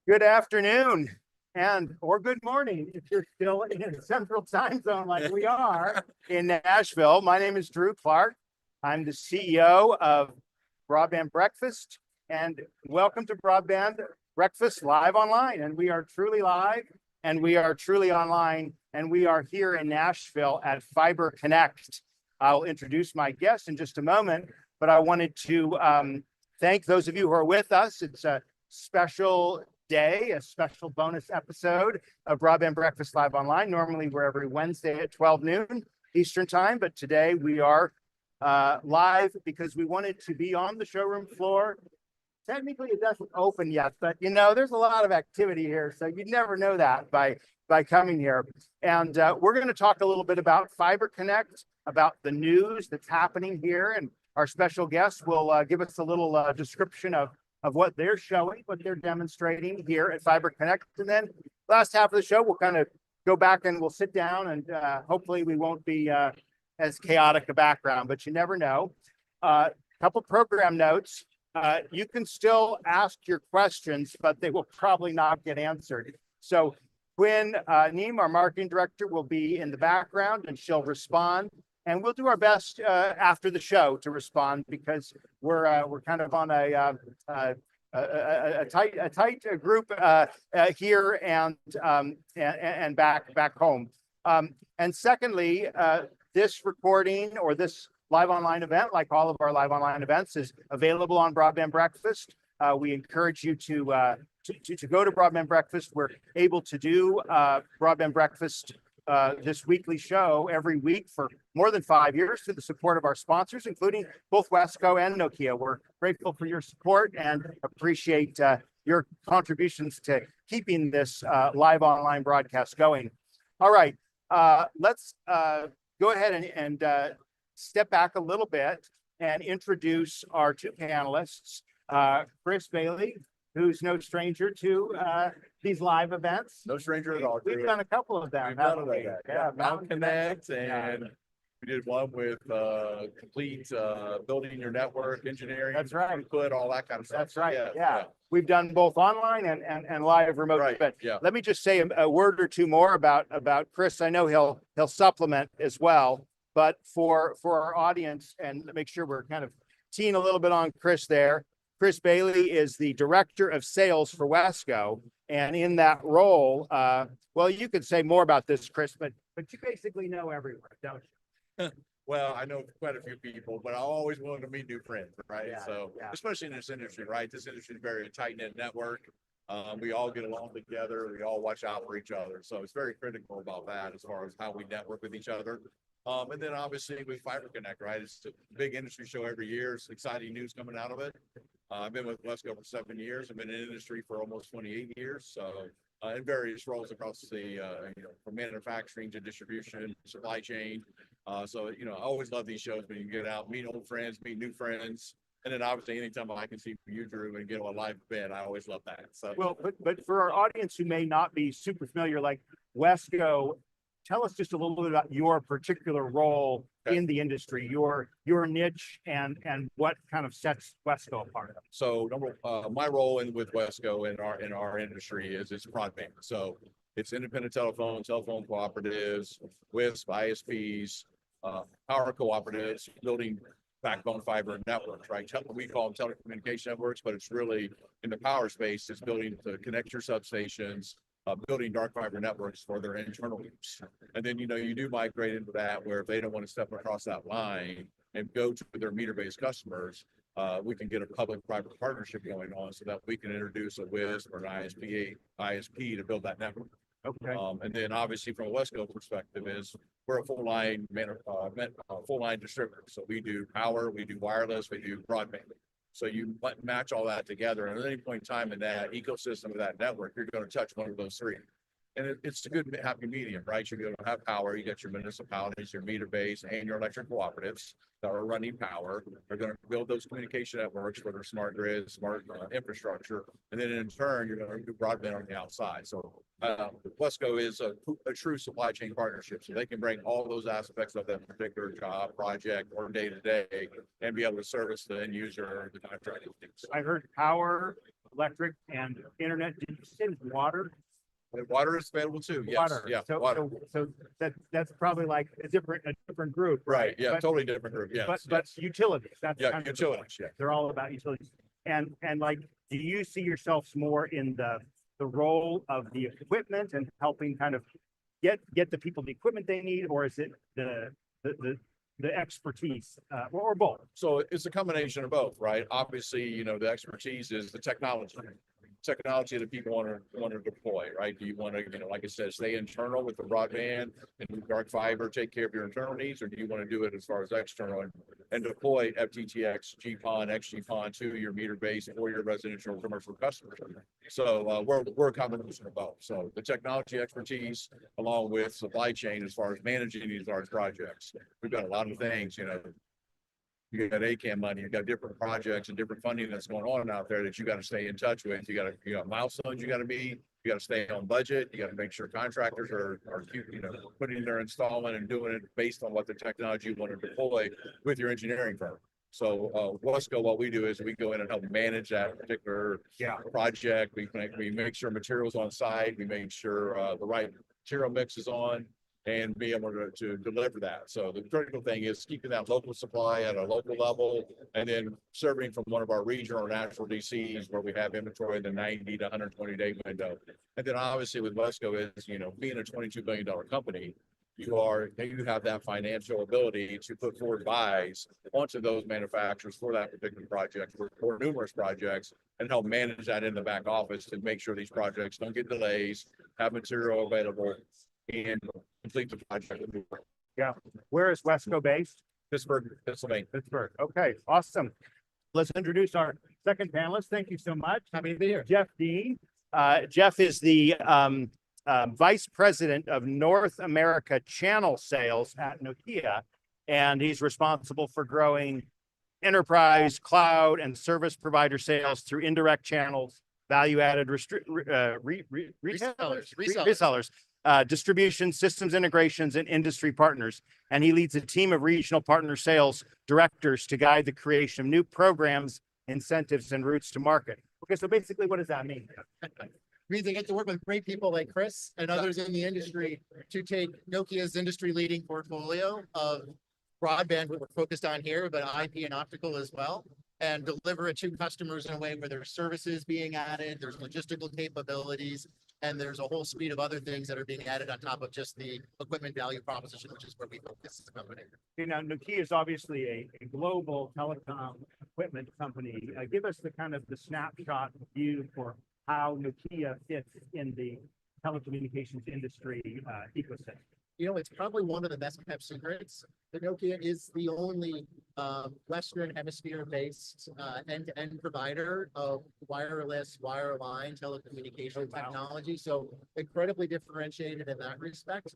Good afternoon or good morning if you're still in Central Time Zone like we are in Nashville. My name is Drew Clark. I'm the CEO of Broadband Breakfast, and welcome to Broadband Breakfast Live Online. And we are truly live, and we are truly online, and we are here in Nashville at Fiber Connect. I'll introduce my guest in just a moment, but I wanted to thank those of you who are with us. It's a special day, a special bonus episode of Broadband Breakfast Live Online. Normally we're every Wednesday at 12 noon Eastern time, but today we are live because we wanted to be on the showroom floor. Technically it doesn't open yet, but you know, there's a lot of activity here, so you never know that by coming here. And we're going to talk a little bit about Fiber Connect, about the news that's happening here, and our special guest will give us a little description of what they're showing, what they're demonstrating here at Fiber Connect. And then last half of the show, we'll kind of go back and we'll sit down, and hopefully we won't be as chaotic a background, but you never know. Couple program notes. You can still ask your questions, but they will probably not get answered. So Quinn Neem, our marketing director, will be in the background and she'll respond. And we'll do our best after the show to respond, because we're kind of on a tight group here and back home. And secondly, this recording or this live online event, like all of our live online events, is available on Broadband Breakfast. We encourage you to go to Broadband Breakfast. We're able to do Broadband Breakfast, this weekly show every week for more than 5 years through the support of our sponsors, including both Wesco and Nokia. We're grateful for your support and appreciate your contributions to keeping this live online broadcast going. All right, let's go ahead and step back a little bit and introduce our two panelists. Chris Bailey, who's no stranger to these live events. No stranger at all. We've done a couple of them. We've done it like that. Yeah, Mountain Connect, and we did one with complete building your network engineering. That's right. Input, all that kind of stuff. That's right. Yeah. We've done both online and live remote. Right. But yeah. Let me just say a word or two more about Chris. I know he'll supplement as well, but for our audience, and make sure we're kind of teeing a little bit on Chris there. Chris Bailey is the director of sales for Wesco, and in that role, well, you could say more about this, Chris, but you basically know everyone, don't you? Well, I know quite a few people, but I'm always willing to meet new friends, right? Yeah, so, yeah. Especially in this industry, right? This industry is very tight-knit network. We all get along together. We all watch out for each other. So it's very critical about that as far as how we network with each other. And then obviously with Fiber Connect, right? It's a big industry show every year. It's exciting news coming out of it. I've been with Wesco for 7 years. I've been in the industry for almost 28 years. So in various roles across the, from manufacturing to distribution, supply chain. So, I always love these shows when you get out, meet old friends, meet new friends. And then obviously anytime I can see you, Drew, and get on a live event, I always love that. So, well, but for our audience who may not be super familiar, like Wesco, tell us just a little bit about your particular role in the industry, your niche, and what kind of sets Wesco apart. So my role with Wesco in our industry is it's broadband. So it's independent telephone cooperatives, WISP, ISPs, power cooperatives, building backbone fiber networks, right? We call them telecommunication networks, but it's really in the power space. It's building to connect your substations, building dark fiber networks for their internal use. And then, you do migrate into that where if they don't want to step across that line and go to their meter-based customers, we can get a public-private partnership going on so that we can introduce a WISP or an ISP to build that network. Okay. And then obviously from a Wesco perspective is we're a full line distributor. So we do power, we do wireless, we do broadband. So you match all that together, and at any point in time in that ecosystem of that network, you're going to touch one of those three. And it's a good happy medium, right? You're going to have power. You got your municipalities, your meter base, and your electric cooperatives that are running power. They're going to build those communication networks for their smart grid, smart infrastructure. And then in turn, you're going to do broadband on the outside. So Wesco is a true supply chain partnership. So they can bring all those aspects of that particular job, project, or day to day and be able to service the end user, the contractor. I heard power, electric and internet. Did you say water? And water is available too. Yes, Water. yeah, So, water. so that's probably like a different group. Right, yeah, But, totally different group, yes. but utilities, that's Yeah, kind of, utilities, yeah. they're all about utilities. And like, do you see yourselves more in the role of the equipment and helping kind of get the people the equipment they need, or is it the expertise, or both? So it's a combination of both, right? Obviously, you know, the expertise is the technology that people want to deploy, right? Do you want to, you know, like I said, stay internal with the broadband and dark fiber, take care of your internal needs, or do you want to do it as far as external and deploy FTTX, GPON, XGPON to your meter base or your residential or commercial customers? So we're a combination of both. So the technology expertise along with supply chain as far as managing these large projects. We've got a lot of things, you know. You got ACAM money, you got different projects and different funding that's going on out there that you got to stay in touch with. You got milestones you got to meet, you got to stay on budget, you got to make sure contractors are you know, putting their installment and doing it based on what the technology you want to deploy with your engineering firm. So Wesco, what we do is we go in and help manage that particular project. We make sure materials on site, we make sure the right material mix is on, and be able to deliver that. So the critical thing is keeping that local supply at a local level, and then serving from one of our regional or national DCs where we have inventory in the 90 to 120 day window. And then obviously with Wesco is, you know, being a $22 billion company, you have that financial ability to put forward buys onto those manufacturers for that particular project or numerous projects, and help manage that in the back office to make sure these projects don't get delays, have material available, and complete the project. Yeah. Where is Wesco based? Pittsburgh, Pennsylvania. Pittsburgh. Okay, awesome. Let's introduce our second panelist. Thank you so much. Happy to be here. Jeff Dean. Jeff is the Vice President of North America Channel Sales at Nokia, and he's responsible for growing enterprise, cloud, and service provider sales through indirect channels, value-added resellers, distribution, systems integrations, and industry partners. And he leads a team of regional partner sales directors to guide the creation of new programs, incentives, and routes to market. Okay, so basically, what does that mean? Means I get to work with great people like Chris and others in the industry to take Nokia's industry-leading portfolio of broadband, what we're focused on here, but IP and optical as well, and deliver it to customers in a way where there's services being added, there's logistical capabilities, and there's a whole suite of other things that are being added on top of just the equipment value proposition, which is where we focus as a company. You know, Nokia is obviously a global telecom equipment company. Give us the kind of the snapshot view for how Nokia fits in the telecommunications industry ecosystem. You know, it's probably one of the best kept secrets. The Nokia is the only Western hemisphere based end-to-end provider of wireless, wireline telecommunication technology. So incredibly differentiated in that respect.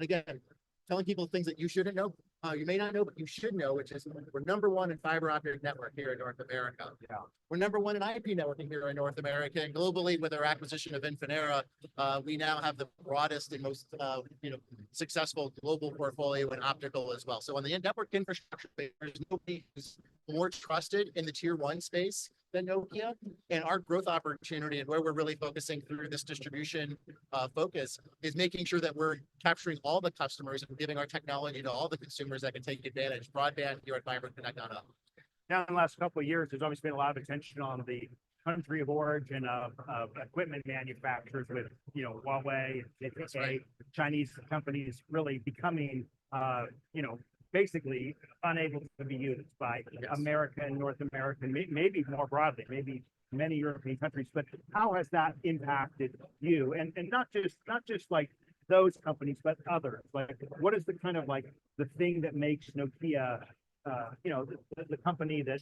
Again, telling people things that you shouldn't know. You may not know, but you should know, which is we're number one in fiber optic network here in North America. Yeah. We're number one in IP networking here in North America, and globally with our acquisition of Infinera, we now have the broadest and most successful global portfolio in optical as well. So on the network infrastructure, there's nobody who's more trusted in the tier one space than Nokia, and our growth opportunity and where we're really focusing through this distribution focus is making sure that we're capturing all the customers and giving our technology to all the consumers that can take advantage. Broadband, your fiber connect on up. Now, in the last couple of years, there's obviously been a lot of attention on the country of origin of equipment manufacturers with, you know, Huawei, Right. Chinese companies really becoming, basically unable to be used by America and North America, maybe more broadly, maybe many European countries. But how has that impacted you? And not just like those companies, but others. Like, what is the kind of like the thing that makes Nokia, the company that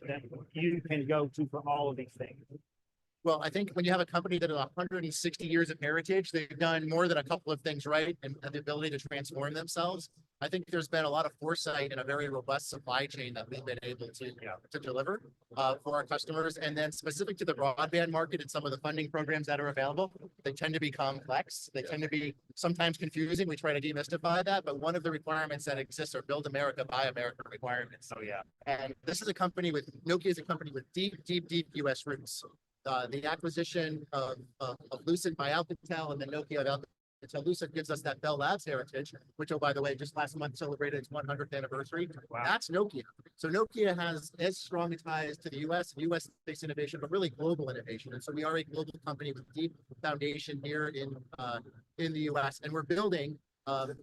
you can go to for all of these things? Well, I think when you have a company that has 160 years of heritage, they've done more than a couple of things right and have the ability to transform themselves. I think there's been a lot of foresight and a very robust supply chain that we've been able to deliver for our customers. And then specific to the broadband market and some of the funding programs that are available, they tend to be complex. They tend to be sometimes confusing. We try to demystify that, but one of the requirements that exists are Build America, Buy America requirements. Oh yeah. And this is a company with, Nokia is a company with deep US roots. the acquisition of Lucent by Alcatel and then Nokia of Alcatel. Lucent gives us that Bell Labs heritage, which, oh, by the way, just last month celebrated its 100th anniversary. Wow. That's Nokia. So Nokia has as strong ties to the US-based innovation, but really global innovation. And so we are a global company with deep foundation here in the US, and we're building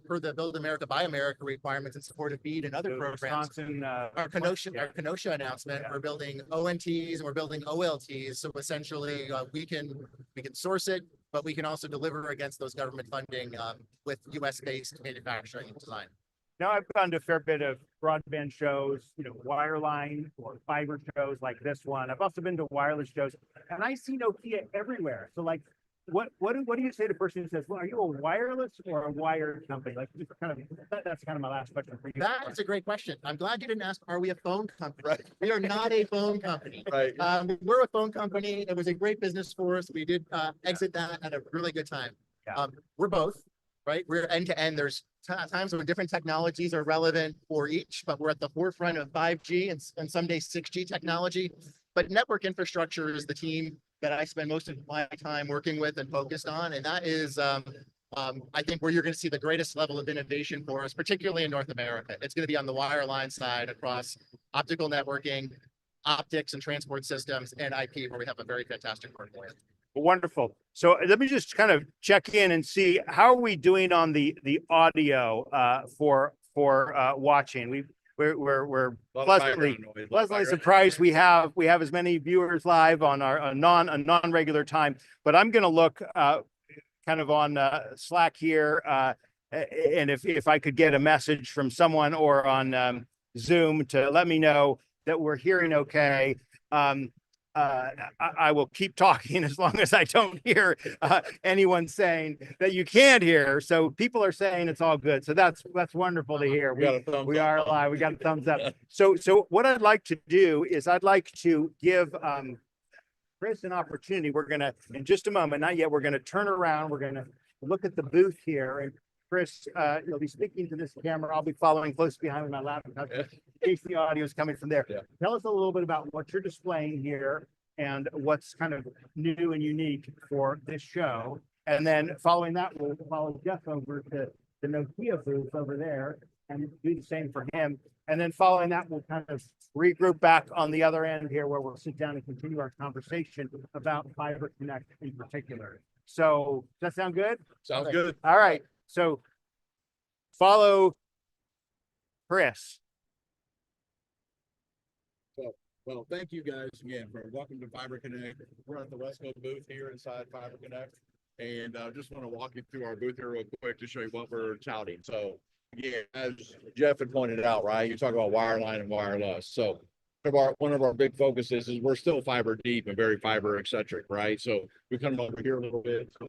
for the Build America, Buy America requirements in support of BEAD and other programs. Wisconsin, Our Kenosha announcement, we're building ONTs and we're building OLTs. So essentially, we can source it, but we can also deliver against those government funding with US-based manufacturing and design. Now I've gone to a fair bit of broadband shows, wireline or fiber shows like this one. I've also been to wireless shows, and I see Nokia everywhere. So like, what do you say to a person who says, well, are you a wireless or a wired company? Like, just that's kind of my last question for you. That's a great question. I'm glad you didn't ask, are we a phone company? Right. We are not a phone company. Right. We're a phone company. It was a great business for us. We did exit that at a really good time. Yeah. We're both, right? We're end to end. There's times when different technologies are relevant for each, but we're at the forefront of 5G and someday 6G technology. But network infrastructure is the team that I spend most of my time working with and focused on. And that is, I think, where you're going to see the greatest level of innovation for us, particularly in North America. It's going to be on the wireline side across optical networking, optics and transport systems, and IP, where we have a very fantastic portfolio. Wonderful. So let me just kind of check in and see how are we doing on the audio for watching. We're pleasantly surprised we have as many viewers live on our non-regular time. But I'm going to look kind of on Slack here, and if I could get a message from someone or on Zoom to let me know that we're hearing okay. I will keep talking as long as I don't hear anyone saying that you can't hear. So people are saying it's all good. So that's wonderful to hear. We are live. We got a thumbs up. So what I'd like to do is I'd like to give Chris an opportunity. We're going to, in just a moment, not yet, we're going to turn around. We're going to look at the booth here. And Chris, you'll be speaking to this camera. I'll be following close behind with my laptop in case the audio is coming from there. Yeah. Tell us a little bit about what you're displaying here and what's kind of new and unique for this show. And then following that, we'll follow Jeff over to the Nokia booth over there and do the same for him. And then following that, we'll kind of regroup back on the other end here where we'll sit down and continue our conversation about Fiber Connect in particular. So does that sound good? Sounds good. All right. So follow Chris. Well, thank you guys again for welcome to Fiber Connect. We're at the Wesco booth here inside Fiber Connect. And just want to walk you through our booth here real quick to show you what we're touting. So again, as Jeff had pointed out, right, you talk about wireline and wireless. So one of our big focuses is we're still fiber deep and very fiber eccentric, right? So we come over here a little bit to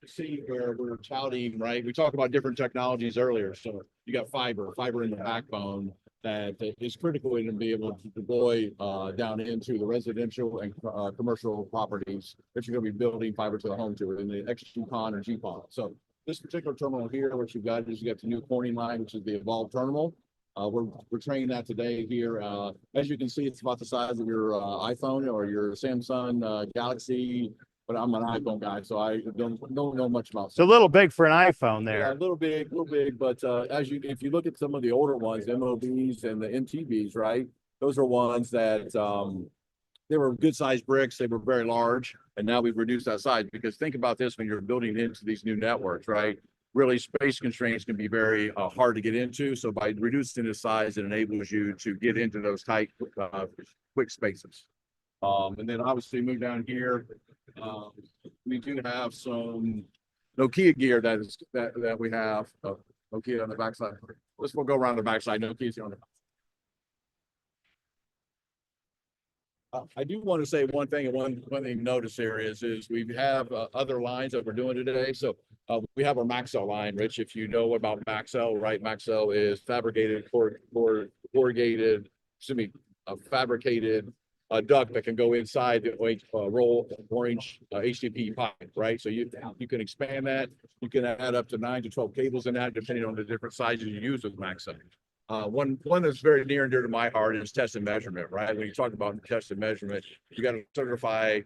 see where we're touting, right? We talked about different technologies earlier. So you got fiber in the backbone that is critical to be able to deploy down into the residential and commercial properties that you're going to be building fiber to the home to in the XG-PON or GPON. So this particular terminal here, what you've got is you got the new Corning line, which is the Evolve terminal. We're training that today here. As you can see, it's about the size of your iPhone or your Samsung Galaxy. But I'm an iPhone guy, so I don't know much about. It's a little big for an iPhone there. Yeah, a little big. But if you look at some of the older ones, MOBs and the MTBs, right? Those are ones that they were good sized bricks. They were very large, and now we've reduced that size because think about this: when you're building into these new networks, right? Really, space constraints can be very hard to get into. So by reducing the size, it enables you to get into those tight, quick spaces. And then obviously move down here. We do have some Nokia gear that we have. Nokia on the backside. We'll go around the backside. Nokia's on the. I do want to say one thing, and one thing to notice here is we have other lines that we're doing today. So we have our Maxell line, Rich. If you know about Maxell, right? Maxell is fabricated a duct that can go inside the roll orange HDPE pipe, right? So you can expand that. You can add up to 9 to 12 cables in that, depending on the different sizes you use with Maxell. One that's very near and dear to my heart is test and measurement, right? When you talk about test and measurement, you got to certify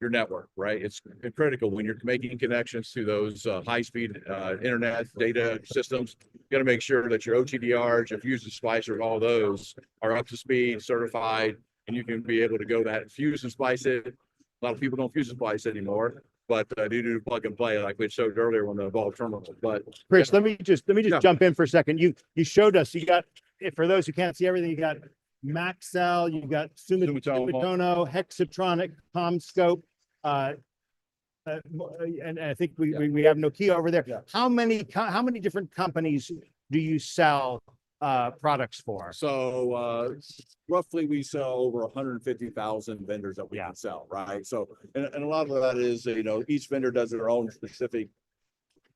your network, right? It's critical when you're making connections to those high-speed internet data systems. You got to make sure that your OTDRs, your fusion splicers, all those are up to speed, certified, and you can be able to go that fuse and splice it. A lot of people don't fuse and splice anymore, but they do plug and play like we showed earlier on the Evolve terminal. But Chris, let me just Yeah. jump in for a second. You showed us, you got, for those who can't see everything, you got Maxell, you got Sumitomo. Sumitomo, Hexatronic, CommScope, and I think we have Nokia over there. Yeah. How many different companies do you sell products for? So roughly we sell over 150,000 vendors that we Yeah. can sell, right? So and a lot of that is, each vendor does their own specific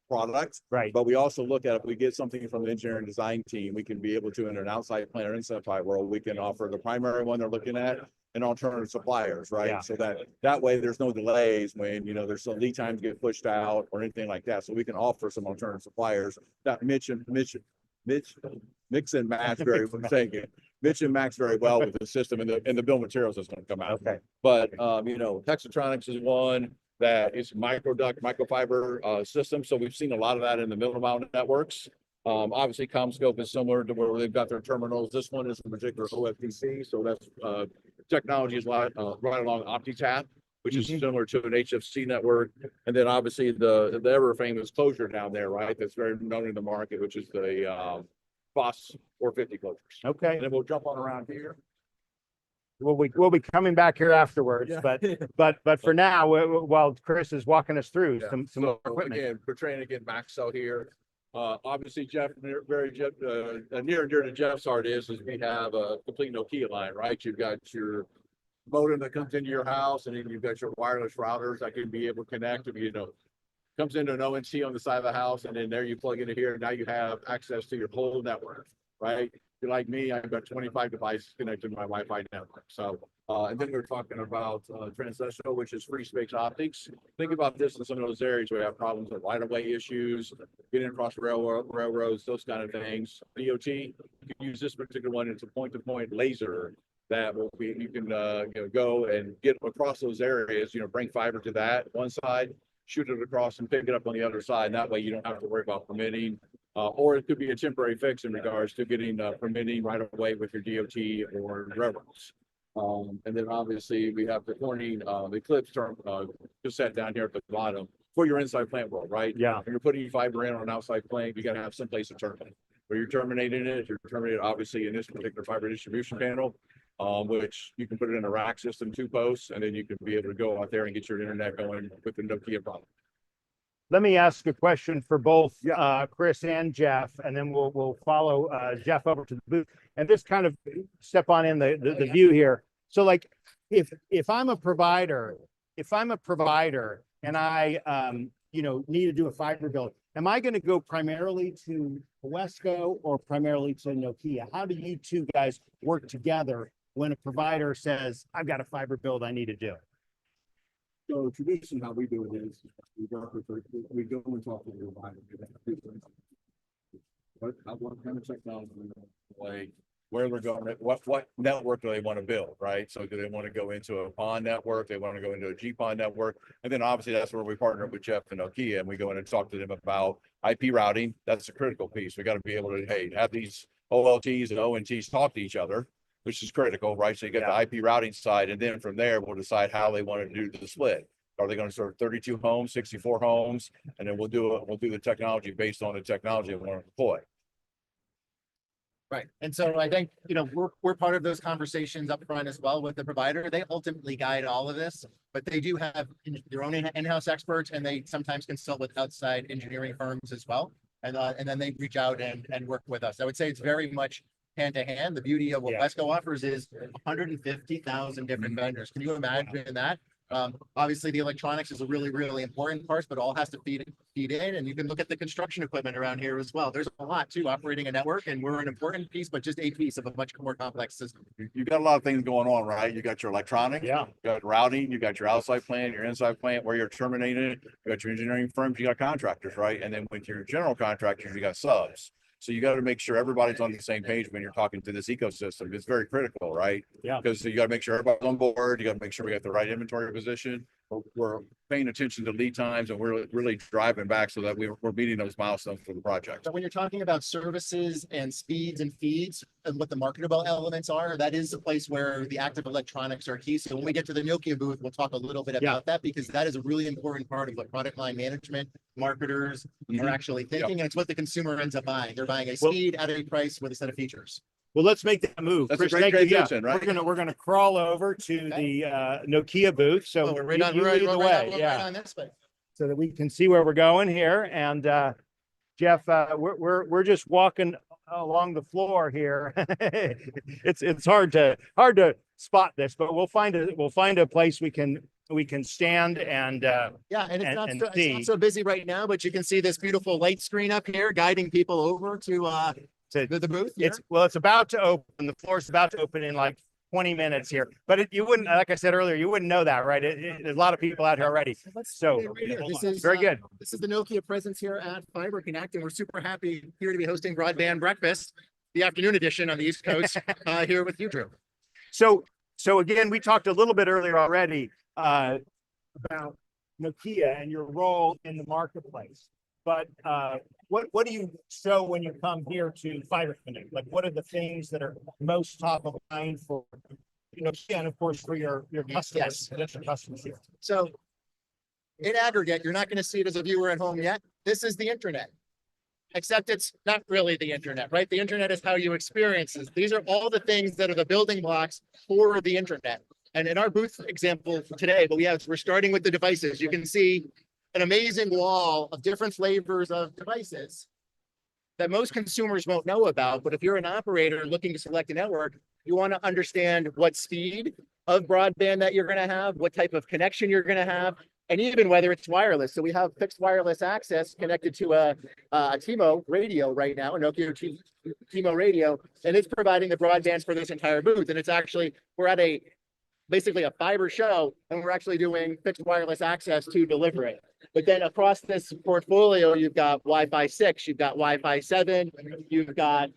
product. Right. But we also look at if we get something from the engineering design team, we can be able to, in an outside plant or inside plant world, we can offer the primary one they're looking at and alternative suppliers, right? Yeah. So that way there's no delays when, there's some lead times get pushed out or anything like that. So we can offer some alternative suppliers that mix and match very, Mitch and Max very well with the system and the bill of materials that's going to come out. Okay. But, Hexatronics is one that is microfiber system. So we've seen a lot of that in the middle mile networks. Obviously CommScope is similar to where they've got their terminals. This one is in particular OFDC. So that's technology is right along OptiTap, which is similar to an HFC network. And then obviously the ever famous closure down there, right? That's very known in the market, which is the FOSS 450 closures. Okay. And then we'll jump on around here. We'll be coming back here afterwards, Yeah. but for now, while Chris is walking us through some So equipment. again, portraying again Maxell here. Obviously Jeff, near and dear to Jeff's heart is we have a complete Nokia line, right? You've got your modem that comes into your house, and then you've got your wireless routers that can be able to connect. Comes into an ONT on the side of the house, and then there you plug into here. Now you have access to your whole network, right? If you're like me, I've got 25 devices connected to my Wi-Fi network. So, and then we're talking about transitional, which is free space optics. Think about this in some of those areas where we have problems with right-of-way issues, getting across railroads, those kind of things. DOT, you can use this particular one. It's a point-to-point laser that will be, you can go and get across those areas, bring fiber to that one side, shoot it across and pick it up on the other side. And that way you don't have to worry about permitting, or it could be a temporary fix in regards to getting permitting right away with your DOT or railroads. And then obviously we have the Corning Eclipse term cassette down here at the bottom for your inside plant world, right? Yeah. When you're putting fiber in on an outside plant, you got to have some place to terminate. Where you're terminating it, you're terminating obviously in this particular fiber distribution panel, which you can put it in a rack system, 2 posts, and then you can be able to go out there and get your internet going with the Nokia product. Let me ask a question for both Yeah. Chris and Jeff, and then we'll follow Jeff over to the booth and just kind of step on in the view here. So like if I'm a provider and I need to do a fiber build, am I going to go primarily to Wesco or primarily to Nokia? How do you two guys work together when a provider says, I've got a fiber build I need to do? So traditionally, how we do it is we go and talk to the provider. What kind of technology, where they're going, what network do they want to build, right? So do they want to go into a PON network? They want to go into a GPON network? And then obviously that's where we partner with Jeff and Nokia, and we go in and talk to them about IP routing. That's a critical piece. We got to be able to, have these OLTs and ONTs talk to each other, which is critical, right? So you get the IP routing side, and then from there, we'll decide how they want to do the split. Are they going to serve 32 homes, 64 homes? And then we'll do the technology based on the technology we want to deploy. Right. And so I think, we're part of those conversations up front as well with the provider. They ultimately guide all of this, but they do have their own in-house experts, and they sometimes consult with outside engineering firms as well. And then they reach out and work with us. I would say it's very much hand to hand. The beauty of what Wesco offers is 150,000 different vendors. Can you imagine that? Obviously the electronics is a really, really important part, but all has to feed in, and you can look at the construction equipment around here as well. There's a lot too operating a network, and we're an important piece, but just a piece of a much more complex system. You got a lot of things going on, right? You got your electronics, you got routing, you got your outside plant, your inside plant, where you're terminating it, you got your engineering firms, you got contractors, right? And then with your general contractors, you got subs. So you got to make sure everybody's on the same page when you're talking to this ecosystem. It's very critical, right? Yeah. Because you got to make sure everybody's on board. You got to make sure we got the right inventory position. we're paying attention to lead times, and we're really driving back so that we're meeting those milestones for the project. But when you're talking about services and speeds and feeds and what the marketable elements are, that is the place where the active electronics are key. So when we get to the Nokia booth, we'll talk a little bit about that, because that is a really important part of what product line management marketers are actually thinking. And it's what the consumer ends up buying. They're buying a speed at a price with a set of features. Well, let's make that move. That's Chris, a great thank you. transition, right? We're gonna crawl over to the Nokia booth. So Oh, we're right you, on, you we're lead the way, right yeah, on this way. so that we can see where we're going here. And Jeff, we're just walking along the floor here. It's hard to spot this, but we'll find a place we can stand and Yeah, and it's not see. so busy right now, but you can see this beautiful light screen up here guiding people over to the booth. Here. It's about to open. The floor's about to open in like 20 minutes here. But you wouldn't, like I said earlier, you wouldn't know that, right? There's a lot of people out here already. So This is very good. This is the Nokia presence here at Fiber Connect, and we're super happy here to be hosting Broadband Breakfast, the afternoon edition on the East Coast, here with you, Drew. So again, we talked a little bit earlier already about Nokia and your role in the marketplace. But what do you show when you come here to Fiber Connect? Like, what are the things that are most top of mind for Nokia, and of course for your customers, potential customers here? So in aggregate, you're not going to see it as a viewer at home yet. This is the internet, except it's not really the internet, right? The internet is how you experience this. These are all the things that are the building blocks for the internet. And in our booth example today, we're starting with the devices. You can see an amazing wall of different flavors of devices that most consumers won't know about. But if you're an operator looking to select a network, you want to understand what speed of broadband that you're going to have, what type of connection you're going to have, and even whether it's wireless. So we have fixed wireless access connected to a T-Mo radio right now, a Nokia T-Mo radio, and it's providing the broadband for this entire booth. And it's actually, we're at basically a fiber show, and we're actually doing fixed wireless access to deliver it. But then across this portfolio, you've got Wi-Fi 6, you've got Wi-Fi 7, you've got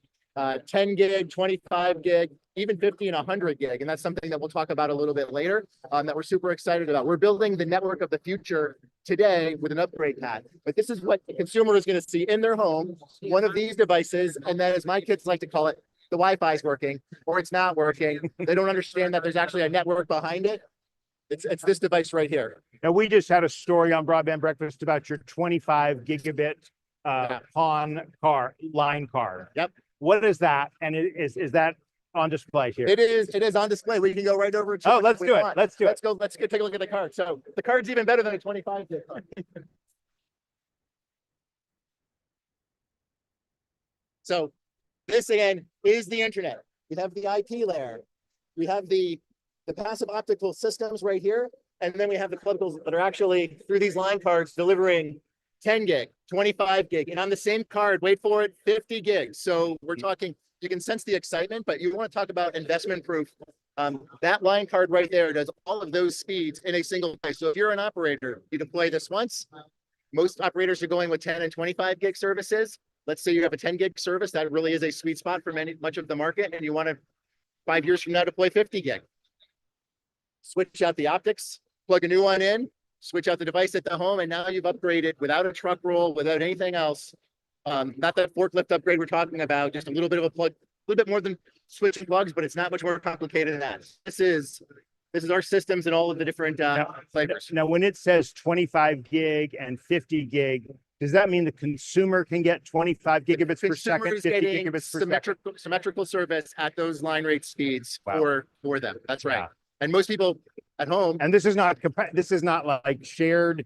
10 gig, 25 gig, even 50 and 100 gig. And that's something that we'll talk about a little bit later that we're super excited about. We're building the network of the future today with an upgrade path. But this is what the consumer is going to see in their home, one of these devices. And then, as my kids like to call it, the Wi-Fi is working or it's not working. They don't understand that there's actually a network behind it. It's this device right here. Now, we just had a story on Broadband Breakfast about your 25 gigabit line card. Yep. What is that? And is that on display here? It is on display. We can go right over to let's do it. Let's do it. Let's go take a look at the card. So the card's even better than a 25 gig card. So this again is the internet. We have the IP layer. We have the passive optical systems right here. And then we have the pluggables that are actually through these line cards delivering 10 gig, 25 gig, and on the same card, wait for it, 50 gigs. So we're talking, you can sense the excitement, but you want to talk about investment proof. That line card right there does all of those speeds in a single place. So if you're an operator, you deploy this once. Most operators are going with 10 and 25 gig services. Let's say you have a 10 gig service. That really is a sweet spot for much of the market. And you want to 5 years from now deploy 50 gig. Switch out the optics, plug a new one in, switch out the device at the home, and now you've upgraded without a truck roll, without anything else. Not that forklift upgrade we're talking about, just a little bit of a plug, a little bit more than switching plugs, but it's not much more complicated than that. This is our systems and all of the different flavors. Now, when it says 25 gig and 50 gig, does that mean the consumer can get 25 gigabits per second, 50 gigabits per second? Symmetrical service at those line rate speeds for them. That's right. Yeah. And most people at home. And this is not like shared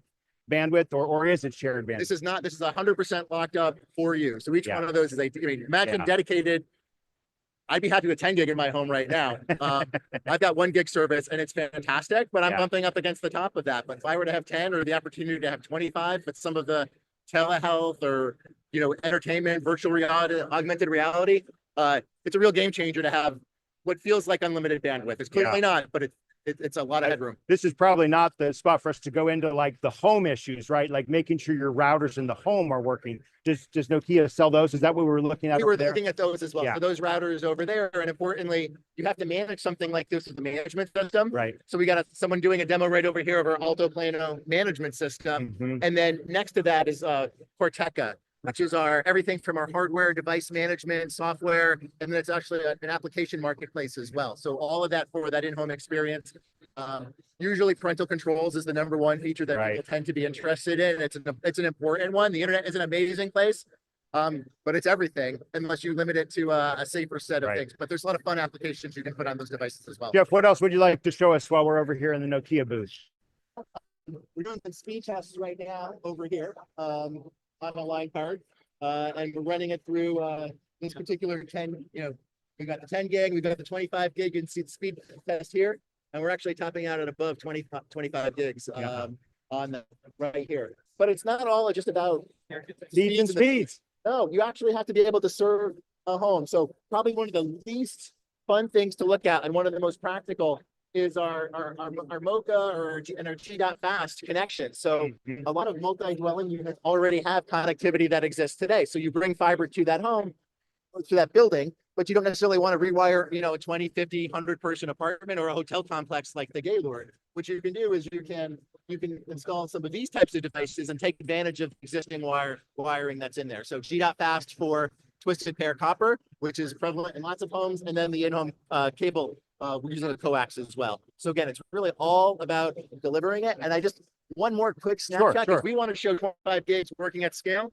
bandwidth, or is it shared bandwidth? This is 100% locked up for you. So each one of those is imagine dedicated. I'd be happy with 10 gig in my home right now. I've got 1 gig service and it's fantastic, but I'm bumping up against the top of that. But if I were to have 10 or the opportunity to have 25, but some of the telehealth or, entertainment, virtual reality, augmented reality, it's a real game changer to have what feels like unlimited bandwidth. It's clearly not, but it's a lot of headroom. This is probably not the spot for us to go into like the home issues, right? Like making sure your routers in the home are working. Does Nokia sell those? Is that what we were looking at We over were there? looking at those as well. Yeah. So those routers over there, and importantly, you have to manage something like this with the management system. Right. So we got someone doing a demo right over here of our Alto Plano management system. Mhm. And then next to that is Corteca, which is our everything from our hardware, device management, software, and then it's actually an application marketplace as well. So all of that for that in-home experience. Usually parental controls is the number one feature that Right. people tend to be interested in. It's an important one. The internet is an amazing place. But it's everything unless you limit it to a safer set of Right. things. But there's a lot of fun applications you can put on those devices as well. Jeff, what else would you like to show us while we're over here in the Nokia booth? We're doing some speed tests right now over here on a line card. And we're running it through this particular 10, we've got the 10 gig, we've got the 25 gig. You can see the speed test here. And we're actually topping out at above 25 gigs on the right here. But it's not all just about Speeds and speeds. No, you actually have to be able to serve a home. So probably one of the least fun things to look at and one of the most practical is our MoCA and our G.fast connection. So Mhm. a lot of multi-dwelling units already have connectivity that exists today. So you bring fiber to that home, to that building, but you don't necessarily want to rewire, a 20, 50, 100 person apartment or a hotel complex like the Gaylord. What you can do is you can install some of these types of devices and take advantage of existing wiring that's in there. So G.fast for twisted pair copper, which is prevalent in lots of homes, and then the in-home cable, we're using a coax as well. So again, it's really all about delivering it. And one more quick snapshot, sure. because we want to show 25 gigs working at scale.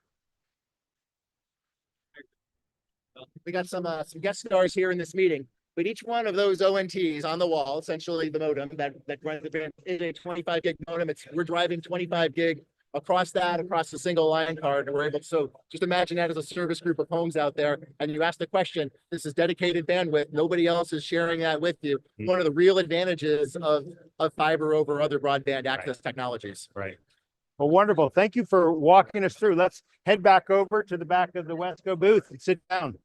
We got some guest stars here in this meeting, but each one of those ONTs on the wall, essentially the modem that runs the band is a 25 gig modem. We're driving 25 gig across the single line card, and we're able to, so just imagine that as a service group of homes out there, and you ask the question, this is dedicated bandwidth, nobody else is sharing that with you. One of the real advantages of fiber over other broadband access technologies. Right. Well, wonderful. Thank you for walking us through. Let's head back over to the back of the Wesco booth and sit down.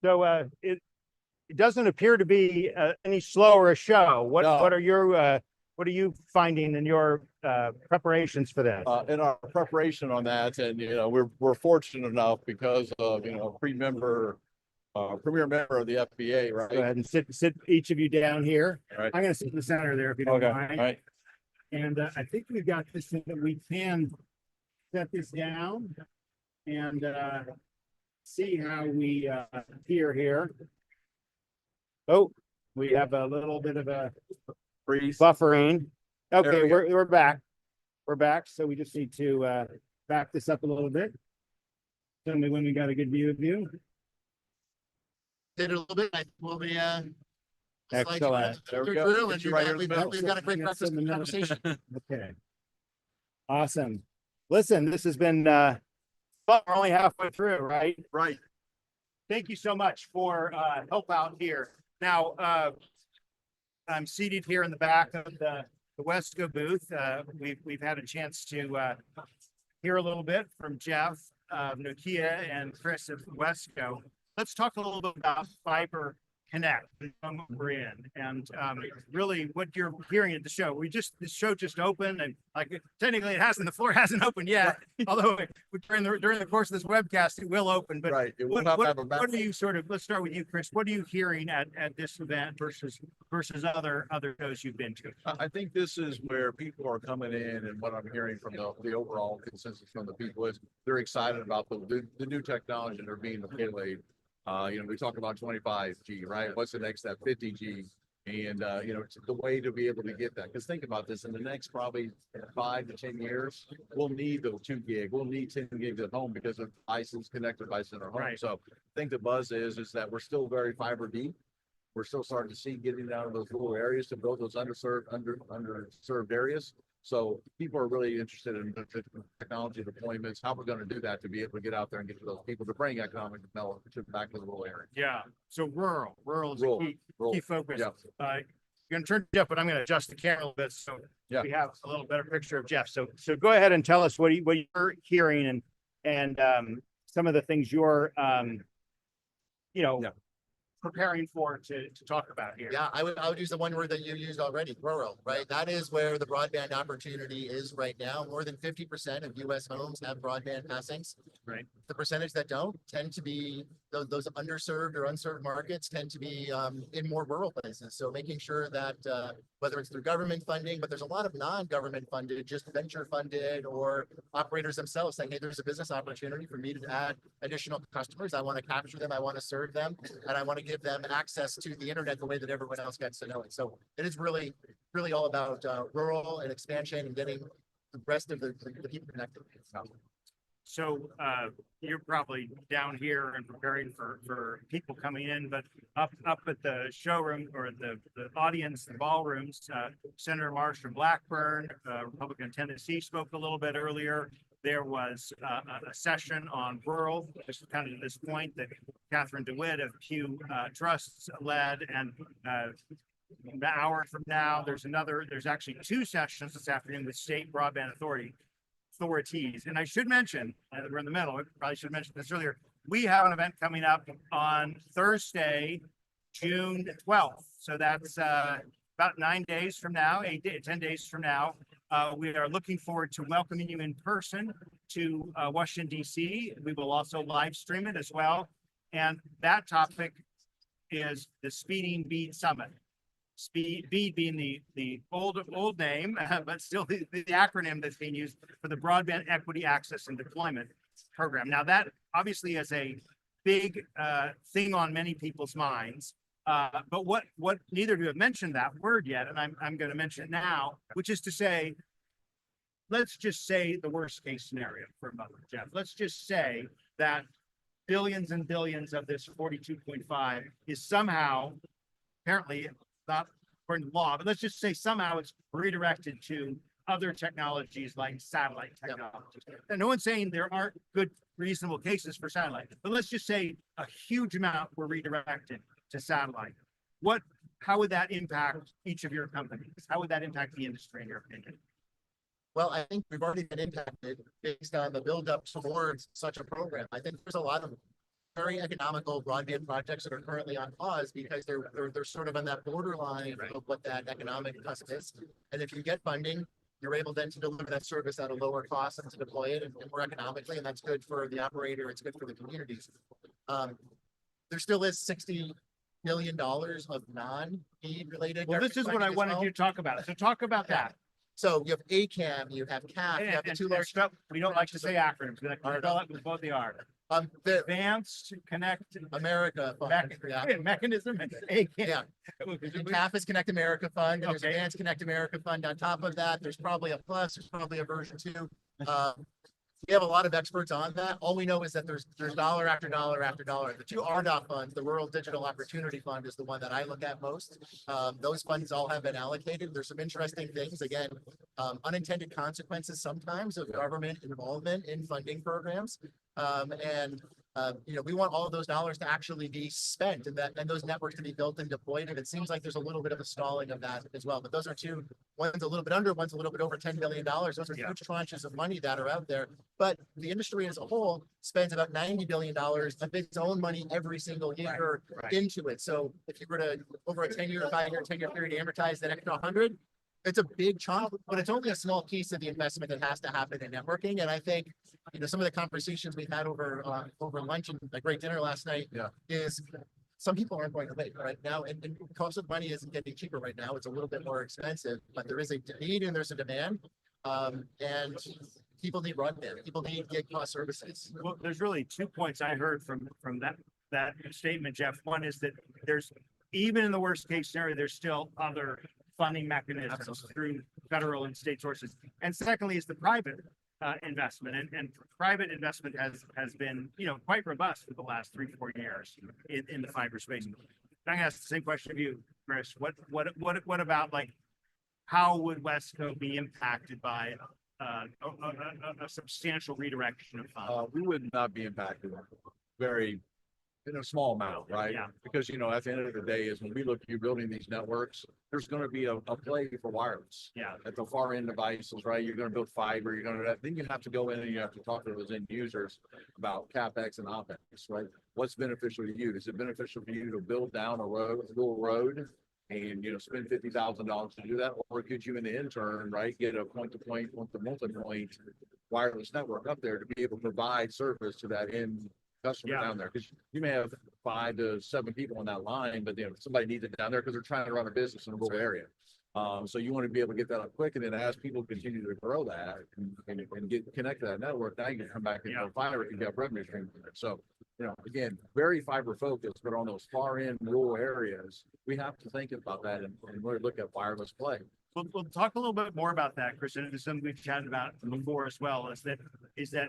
So it doesn't appear to be any slower a show. No. What are you finding in your preparations for this? In our preparation on that, and we're fortunate enough because of premier member of the FBA, right? Go ahead and sit each of you down here. All right. I'm going to sit in the center there if you don't Okay. mind. All right. And I think we've got this thing that we can set this down and see how we appear here. Oh, we have a little bit of a Freeze. buffering. Okay, There we go. we're back. We're back. So we just need to back this up a little bit. Tell me when we got a good view of you. Did it a little bit. We'll be Excellent. There we through go. and Get you right here in the middle. we've got a great Yes, breakfast in the middle. conversation. Okay. Awesome. Listen, this has been fun. We're only halfway through, right? Right. Thank you so much for help out here. Now, I'm seated here in the back of the Wesco booth. We've had a chance to hear a little bit from Jeff of Nokia and Chris of Wesco. Let's talk a little bit about Fiber Connect, the one we're in, and really what you're hearing at the show. The show just opened, and like technically the floor hasn't opened yet. Although during the course of this webcast, it will open. But Right. It will what, not what, have a what are you let's start with you, Chris. What are you hearing at this event versus other shows you've been to? I think this is where people are coming in, and what I'm hearing from the overall consensus from the people is they're excited about the new technology that are being deployed. We talk about 25G, right? What's the next step? 50G. And, it's the way to be able to get that. Because think about this, in the next probably 5 to 10 years, we'll need those 2 gig. We'll need 10 gigs at home because of devices, connected devices in our home. Right. So I think the buzz is that we're still very fiber deep. We're still starting to see getting down to those rural areas to build those underserved areas. So people are really interested in the technology deployments, how we're going to do that to be able to get out there and get to those people to bring economic development back to the rural area. Yeah. So rural is Rural, a key rural. focus. Yeah. you're gonna turn Jeff, but I'm gonna adjust the camera a little bit so Yeah. we have a little better picture of Jeff. So go ahead and tell us what you're hearing and some of the things you're you know, Yeah. preparing for to talk about here. Yeah, I would use the one word that you used already, rural, right? That is where the broadband opportunity is right now. More than 50% of US homes have broadband passings. Right. The percentage that don't tend to be those underserved or unserved markets tend to be in more rural places. So making sure that whether it's through government funding, but there's a lot of non-government funded, just venture funded, or operators themselves saying, hey, there's a business opportunity for me to add additional customers. I want to capture them. I want to serve them, and I want to give them access to the internet the way that everyone else gets to know it. So it is really all about rural and expansion and getting the rest of the people connected. So you're probably down here and preparing for people coming in, but up at the showroom or the audience, the ballrooms, Senator Marsh from Blackburn, Republican of Tennessee spoke a little bit earlier. There was a session on rural, this is kind of this point that Catherine DeWitt of Pew Trusts led, and an hour from now, there's actually two sessions this afternoon with state broadband authorities. And I should mention, we're in the middle, I probably should mention this earlier, we have an event coming up on Thursday, June 12th. So that's about 9 days from now, 10 days from now. We are looking forward to welcoming you in person to Washington, D.C. We will also live stream it as well. And that topic is the Speeding BEAD Summit. BEAD being the old name, but still the acronym that's being used for the Broadband Equity Access and Deployment Program. Now that obviously is a big thing on many people's minds. But what neither of you have mentioned that word yet, and I'm going to mention it now, which is to say, let's just say the worst case scenario for a moment, Jeff. Let's just say that billions and billions of this 42.5 is somehow, apparently not according to law, but let's just say somehow it's redirected to other technologies like satellite technologies. And no one's saying there aren't good, reasonable cases for satellite, but let's just say a huge amount were redirected to satellite. How would that impact each of your companies? How would that impact the industry in your opinion? Well, I think we've already been impacted based on the buildup towards such a program. I think there's a lot of very economical broadband projects that are currently on pause because they're sort of on that borderline of what that economic cost is. And if you get funding, you're able then to deliver that service at a lower cost and to deploy it and more economically, and that's good for the operator. It's good for the communities. There still is $60 million of non-BEAD related. Well, this is what I wanted you to talk about. So talk about that. So you have ACAM, you have CAF, you have the two large. We don't like to say acronyms. We like to spell it with both the R. The Advanced Connect America Fund, Mechanism. ACAM. Yeah. And CAF is Connect America Fund, and there's Advanced Connect America Fund. On top of that, there's probably a plus, there's probably a version 2. We have a lot of experts on that. All we know is that there's dollar after dollar after dollar. The two RDOF funds, the Rural Digital Opportunity Fund, is the one that I look at most. Those funds all have been allocated. There's some interesting things. Again, unintended consequences sometimes of government involvement in funding programs. We want all of those dollars to actually be spent and those networks to be built and deployed. And it seems like there's a little bit of a stalling of that as well. But those are two, one's a little bit under, one's a little bit over $10 billion. Those are huge tranches of money that are out there. But the industry as a whole spends about $90 billion of its own money every single year into it. So if you were to, over a 10-year, 5-year, 10-year period, amortize that extra 100, it's a big chunk, but it's only a small piece of the investment that has to happen in networking. And I think, some of the conversations we've had over lunch and a great dinner last night is some people aren't going to wait right now. And the cost of money isn't getting cheaper right now. It's a little bit more expensive, but there is a need and there's a demand. And people need broadband. People need gig cost services. Well, there's really 2 points I heard from that statement, Jeff. One is that there's, even in the worst case scenario, there's still other funding mechanisms through federal and state sources. And secondly is the private investment, and private investment has been quite robust for the last 3-4 years in the fiber space. I'm gonna ask the same question of you, Chris. What about, like, how would Wesco be impacted by a substantial redirection of funds? We would not be impacted very in a small amount, right? Yeah. Because, you know, at the end of the day is when we look at you building these networks, there's going to be a play for wireless. Yeah. At the far end devices, right? You're going to build fiber, you're going to, then you have to go in and you have to talk to those end users about CapEx and OpEx, right? What's beneficial to you? Is it beneficial for you to build down a road, a rural road? And, you know, spend $50,000 to do that, or could you in the intern, right, get a point-to-point, multi-point wireless network up there to be able to provide service to that end customer Yeah. down there? Because you may have 5 to 7 people on that line, but you know, somebody needs it down there because they're trying to run a business in a rural area. So you want to be able to get that up quick, and then as people continue to grow that and get connected to that network, now you can come back and fiber and get revenue stream from it. So, you know, again, very fiber focused, but on those far end rural areas, we have to think about that and really look at wireless play. We'll talk a little bit more about that, Chris. And it's something we've chatted about before as well, is that,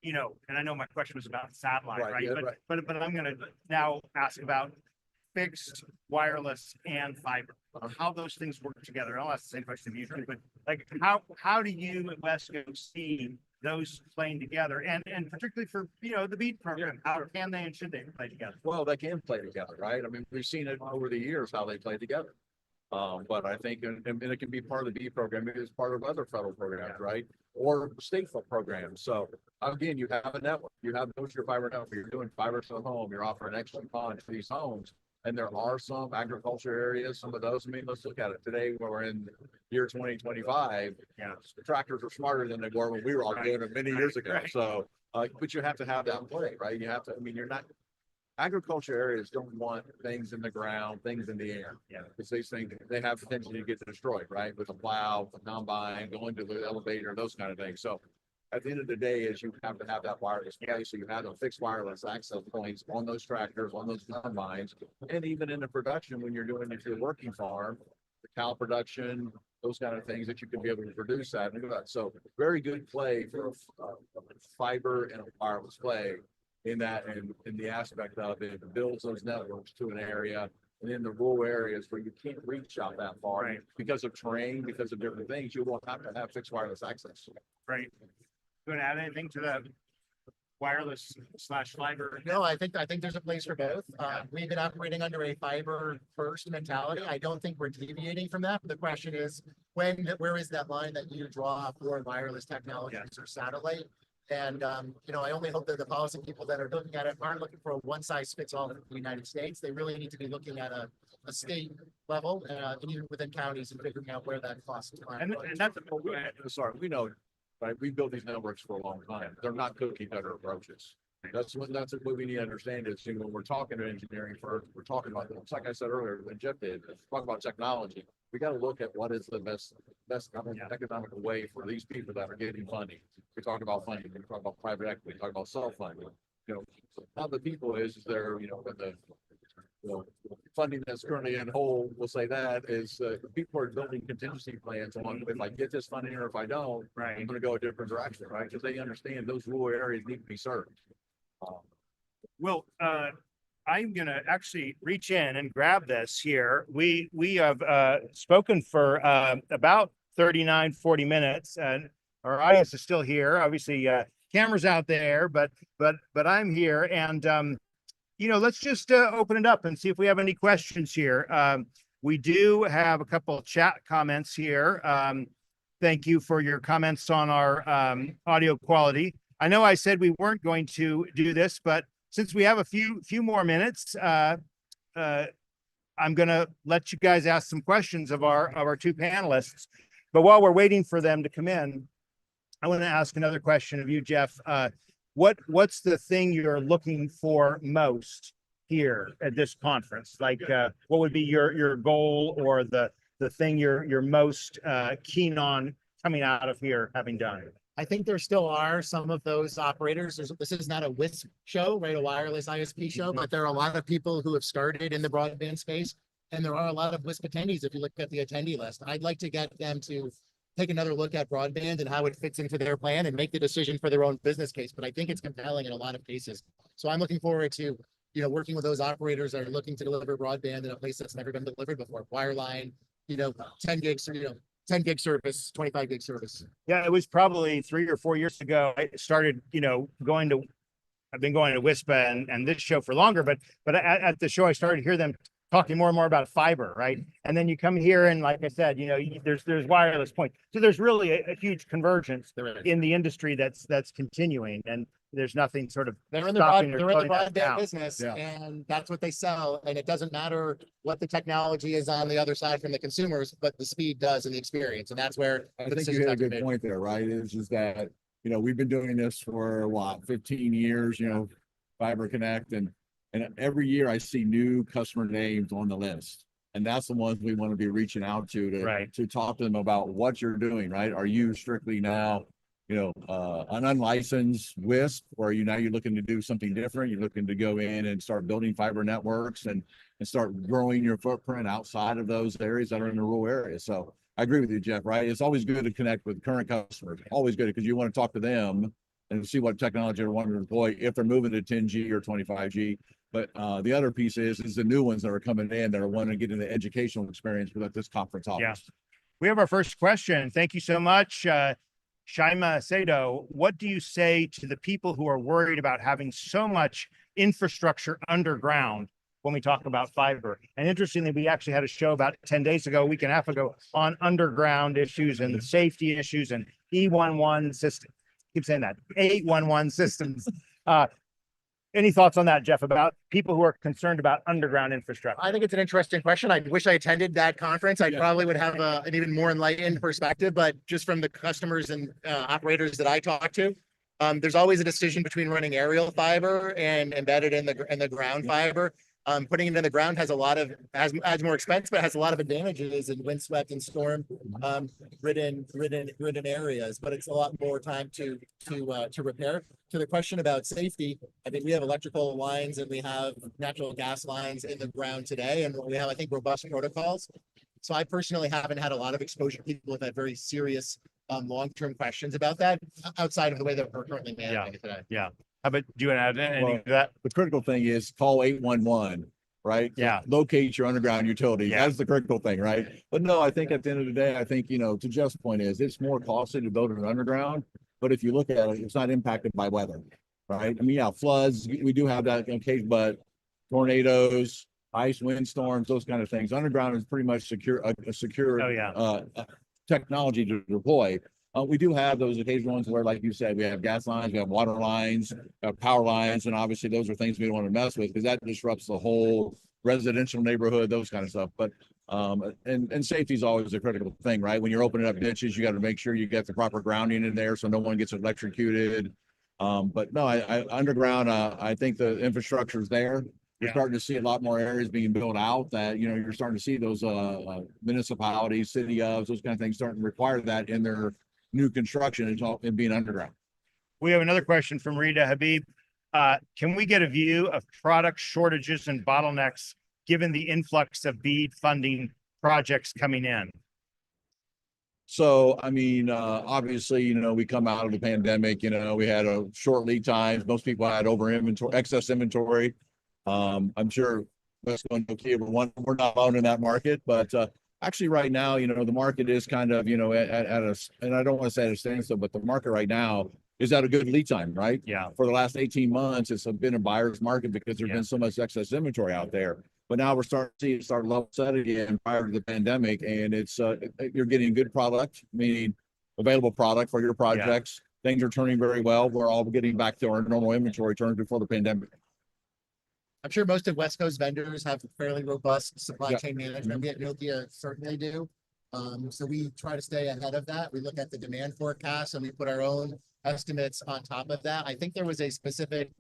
you know, and I know my question was about satellite, Right, right? yeah, But, right. but I'm gonna now ask about fixed, wireless, and fiber, how those things work together. I'll ask the same question of you, too, but like, how do you at Wesco see those playing together? And particularly for, you know, the BEAD program, how can they and should they play together? Well, they can play together, right? I mean, we've seen it over the years how they play together. But I think, and it can be part of the B program, it is part of other federal programs, right? Or state programs. So again, you have a network, you have your fiber network, you're doing fiber to the home, you're offering extra PON to these homes. And there are some agriculture areas, some of those, I mean, let's look at it today, where we're in year 2025. Yeah. The tractors are smarter than they were when we were all doing it many years ago. Right. So, but you have to have that play, right? You have to, I mean, you're not, agriculture areas don't want things in the ground, things in the air. Yeah. Because these things, they have potential to get destroyed, right? With a plow, a combine, going to the elevator, those kind of things. So at the end of the day is you have to have that wireless play. So you have the fixed wireless access points on those tractors, on those combines, and even in the production when you're doing, if you're working farm, the cow production, those kind of things that you can be able to produce that and do that. So very good play for a fiber and a wireless play in that, and in the aspect of it builds those networks to an area. And in the rural areas where you can't reach out that far Right. because of terrain, because of different things, you will have to have fixed wireless access. Right. Going to add anything to the wireless / fiber? No, I think there's a place for both. We've been operating under a fiber first mentality. I don't think we're deviating from that. The question is, where is that line that you draw for wireless technologies or satellite? And, you know, I only hope that the policy people that are looking at it aren't looking for a one size fits all in the United States. They really need to be looking at a state level, and even within counties, and figuring out where that cost. And that's, Sorry, we know, right? We built these networks for a long time. They're not cookie cutter approaches. That's what we need to understand is, you know, when we're talking to engineering firms, we're talking about, it's like I said earlier, when Jeff did, talk about technology. We got to look at what is the best economical way for these people that are getting funding. We talk about funding, we talk about private equity, we talk about self-funding. You know, how the people is there, you know, with the, you know, funding that's currently in hold, we'll say that is, people are building contingency plans on, if I get this funding or if I don't, right. I'm gonna go a different direction, right? Because they understand those rural areas need to be served. Well, I'm gonna actually reach in and grab this here. We have spoken for about 40 minutes, and our audience is still here. Obviously, cameras out there, but I'm here, and you know, let's just open it up and see if we have any questions here. We do have a couple of chat comments here. Thank you for your comments on our audio quality. I know I said we weren't going to do this, but since we have a few more minutes, I'm gonna let you guys ask some questions of our two panelists. But while we're waiting for them to come in, I want to ask another question of you, Jeff. What's the thing you're looking for most here at this conference? Like, what would be your goal or the thing you're most keen on coming out of here having done? I think there still are some of those operators. This is not a WISP show, right? A wireless ISP show, but there are a lot of people who have started in the broadband space. And there are a lot of WISP attendees if you look at the attendee list. I'd like to get them to take another look at broadband and how it fits into their plan and make the decision for their own business case. But I think it's compelling in a lot of cases. So I'm looking forward to, you know, working with those operators that are looking to deliver broadband in a place that's never been delivered before. Wireline, you know, 10 gigs, you know, 10 gig service, 25 gig service. Yeah, it was probably 3 or 4 years ago. I started, you know, going to I've been going to WISPA and this show for longer, but at the show, I started to hear them talking more and more about fiber, right? And then you come here and like I said, there's wireless points. So there's really a huge convergence in the industry that's continuing, and there's nothing sort of They're in the stopping or broadband slowing that down. business, Yeah. and that's what they sell. And it doesn't matter what the technology is on the other side from the consumers, but the speed does and the experience. And that's where I the think you decisions hit a have to be good made. point there, right? Is just that, we've been doing this for what, 15 years, Fiber Connect, and every year I see new customer names on the list. And that's the ones we want to be reaching out to talk to them about what you're doing, right? Are you strictly now, an unlicensed WISP, or are you're looking to do something different? You're looking to go in and start building fiber networks and start growing your footprint outside of those areas that are in the rural areas. So I agree with you, Jeff, right? It's always good to connect with current customers, always good, because you want to talk to them and see what technology they're wanting to deploy if they're moving to 10G or 25G. But the other piece is the new ones that are coming in that are wanting to get into educational experience with this conference offers. Yeah. We have our first question. Thank you so much. Shaima Sado, what do you say to the people who are worried about having so much infrastructure underground when we talk about fiber? And interestingly, we actually had a show about 10 days ago, a week and a half ago, on underground issues and safety issues and E11 systems. Keep saying that, 811 systems. Any thoughts on that, Jeff, about people who are concerned about underground infrastructure? I think it's an interesting question. I wish I attended that conference. I probably would have an even more enlightened perspective, but just from the customers and operators that I talk to, there's always a decision between running aerial fiber and embedded in the ground fiber. Putting it in the ground has adds more expense, but has a lot of advantages in windswept and storm ridden areas. But it's a lot more time to repair. To the question about safety, I think we have electrical lines and we have natural gas lines in the ground today, and we have, I think, robust protocols. So I personally haven't had a lot of exposure. People have had very serious long-term questions about that outside of the way that we're currently managing it today. Yeah. How about, do you want to add anything to that? The critical thing is call 811, right? Yeah. Locate your underground utility. Yeah. That's the critical thing, right? But no, I think at the end of the day, I think, to Jeff's point is it's more costly to build an underground. But if you look at it, it's not impacted by weather, right? I mean, yeah, floods, we do have that in case, but tornadoes, ice, windstorms, those kind of things. Underground is pretty much secure, a secure technology to deploy. We do have those occasional ones where, like you said, we have gas lines, we have water lines, power lines, and obviously those are things we don't want to mess with because that disrupts the whole residential neighborhood, those kind of stuff. But and safety is always a critical thing, right? When you're opening up ditches, you got to make sure you get the proper grounding in there so no one gets electrocuted. But no, I underground, I think the infrastructure is there. You're starting to see a lot more areas being built out that, you're starting to see those municipalities, city ofs, those kind of things starting to require that in their new construction and being underground. We have another question from Rita Habib. Can we get a view of product shortages and bottlenecks given the influx of BEAD funding projects coming in? So, I mean, obviously, we come out of the pandemic, we had a short lead times. Most people had excess inventory. I'm sure Wesco and Nokia we're not alone in that market, but actually right now, the market is kind of, at a, and I don't want to say at a standstill, but the market right now is at a good lead time, right? Yeah. For the last 18 months, it's been a buyer's market because there's been so much excess inventory out there. But now we're starting to see it start level set again prior to the pandemic, and it's you're getting good product, meaning available product for your projects. Things are turning very well. We're all getting back to our normal inventory turns before the pandemic. I'm sure most of Wesco's vendors have fairly robust supply chain management. We at Nokia certainly do. So we try to stay ahead of that. We look at the demand forecast and we put our own estimates on top of that. I think there was a specific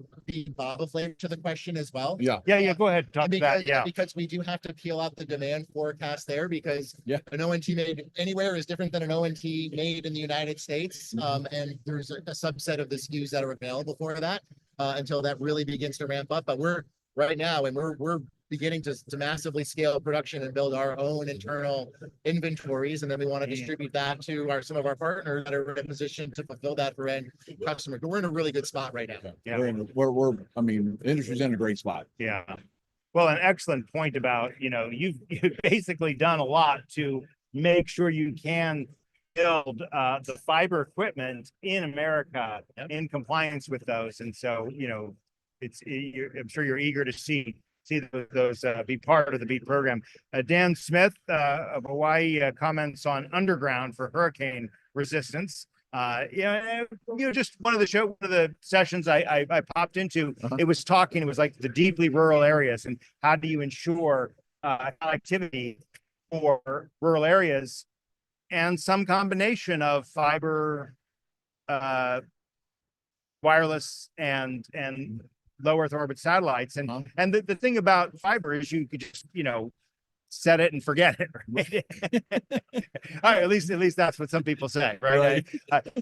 BABA flavor to the question as well. Yeah. Go ahead. Talk about that. Because we do have to peel out the demand forecast there because an ONT made anywhere is different than an ONT made in the United States. And there's a subset of the SKUs that are available for that until that really begins to ramp up. But we're right now, and we're beginning to massively scale production and build our own internal inventories, and then we want to distribute that to some of our partners that are in a position to fulfill that for end customers. But we're in a really good spot right now. Yeah. I mean, the industry's in a great spot. Yeah. Well, an excellent point about, you've basically done a lot to make sure you can build the fiber equipment in America in compliance with those. And so, I'm sure you're eager to see those be part of the BEAT program. Dan Smith of Hawaii comments on underground for hurricane resistance. Just one of the sessions I popped into, it was like the deeply rural areas and how do you ensure connectivity for rural areas and some combination of fiber, wireless and low Earth orbit satellites. And the thing about fiber is you could just, set it and forget it. Right? All right, at least that's what some people say, right?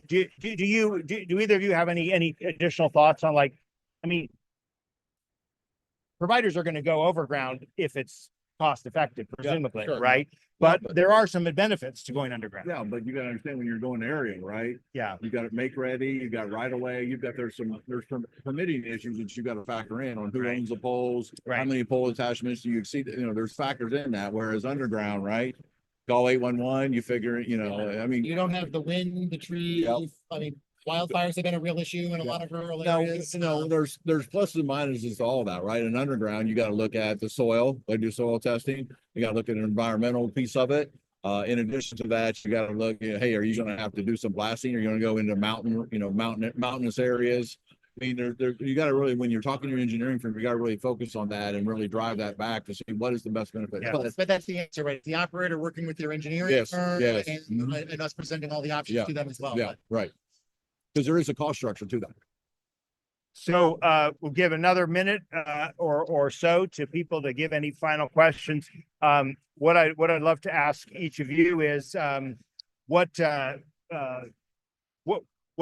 Do either of you have any additional thoughts on providers are going to go overground if it's cost effective, presumably, right? But there are some benefits to going underground. Yeah, but you got to understand when you're going area, right? Yeah. You got to make ready. You got right away. There's permitting issues that you got to factor in on who owns the poles, how many pole attachments do you see? There's factors in that. Whereas underground, right? Call 811. You figure, you don't have the wind, the trees. Wildfires have been a real issue in a lot of rural areas. There's pluses and minuses to all that, right? In underground, you got to look at the soil. They do soil testing. You got to look at an environmental piece of it. In addition to that, you got to look, hey, are you going to have to do some blasting? Are you going to go into mountainous areas? I mean, you got to really, when you're talking to your engineering firm, you got to really focus on that and really drive that back to see what is the best benefit. Yeah. But that's the answer, right? The operator working with your engineering firm and us presenting all the options to them as well. Yeah, right. Because there is a cost structure to that. So we'll give another minute or so to people to give any final questions. What I'd love to ask each of you is what are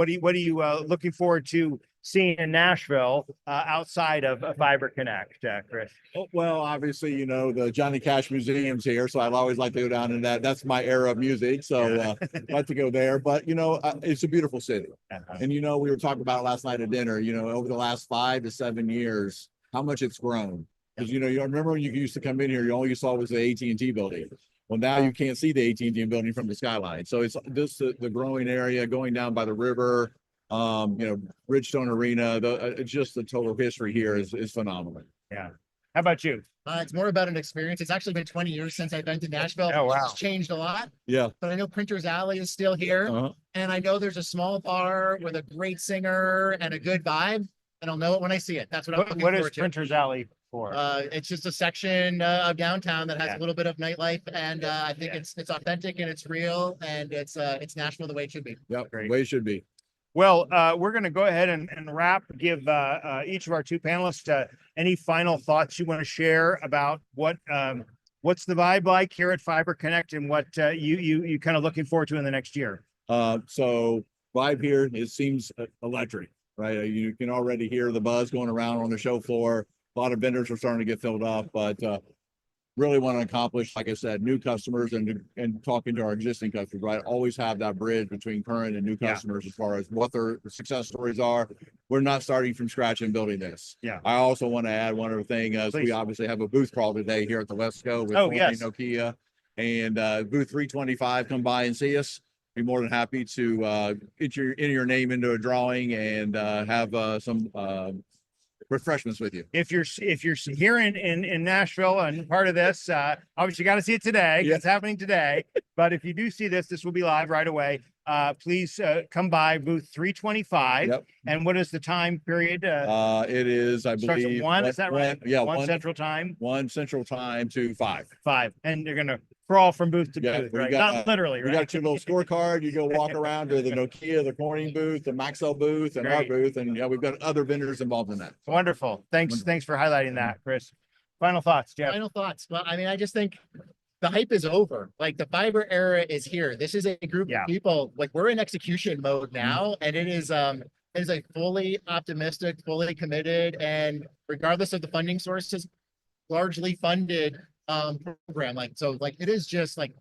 you looking forward to seeing in Nashville outside of Fiber Connect, Chris? Well, obviously, the Johnny Cash Museum's here, so I'd always like to go down in that. That's my era of music, so I'd like to go there. But it's a beautiful city, and we were talking about it last night at dinner. Over the last 5 to 7 years, how much it's grown. Because you remember when you used to come in here, all you saw was the AT&T building. Well, now you can't see the AT&T building from the skyline. So it's this the growing area going down by the river. Bridgestone Arena, just the total history here is phenomenal. Yeah. How about you? It's more about an experience. It's actually been 20 years since I've been to Nashville. Oh, wow. It's changed a lot. Yeah. But I know Printer's Alley is still here. And I know there's a small bar with a great singer and a good vibe. And I'll know it when I see it. That's what I'm looking What forward is to. Printer's Alley for? It's just a section of downtown that has a little bit of nightlife. And I think it's authentic and it's real. And it's Nashville the way it should be. Yep, the way it should be. Well, we're going to go ahead and wrap, give each of our two panelists any final thoughts you want to share about what's the vibe like here at Fiber Connect and what you kind of looking forward to in the next year. So vibe here, it seems electric, right? You can already hear the buzz going around on the show floor. A lot of vendors are starting to get filled up, but really want to accomplish, like I said, new customers and talking to our existing customers, right? Always have that bridge between current and new customers as far as what their success stories are. We're not starting from scratch and building this. Yeah. I also want to add one other thing. We obviously have a booth crawl today here at the Wesco with Nokia and booth 325. Come by and see us. Be more than happy to enter your name into a drawing and have some refreshments with you. If you're here in Nashville and part of this, obviously you got to see it today. It's happening today. But if you do see this will be live right away. Please come by booth 325. Yep. And what is the time period? It is, I starts at believe, 1. Is that right? Yeah, 1 Central Time. 1 Central Time to 5. 5, and you're gonna crawl from booth to booth, right? Not literally, right? We got your little scorecard. You go walk around to the Nokia, the Corning booth, the Maxell booth, and our booth, and we've got other vendors involved in that. Wonderful. Thanks for highlighting that, Chris. Final thoughts, Jeff. Final thoughts. Well, I just think the hype is over. Like the fiber era is here. This is a group of people. Like we're in execution mode now, and it is a fully optimistic, fully committed, and regardless of the funding sources, largely funded program. It is just like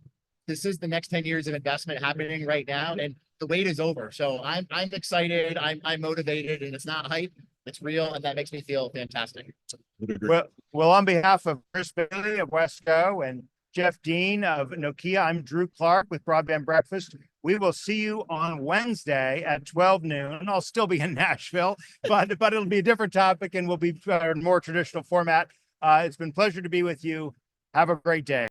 this is the next 10 years of investment happening right now, and the wait is over. So I'm excited. I'm motivated, and it's not hype. It's real, and that makes me feel fantastic. Well, on behalf of Chris Bailey of Wesco and Jeff Dean of Nokia, I'm Drew Clark with Broadband Breakfast. We will see you on Wednesday at 12 noon. I'll still be in Nashville, but it'll be a different topic and we'll be more traditional format. It's been a pleasure to be with you. Have a great day.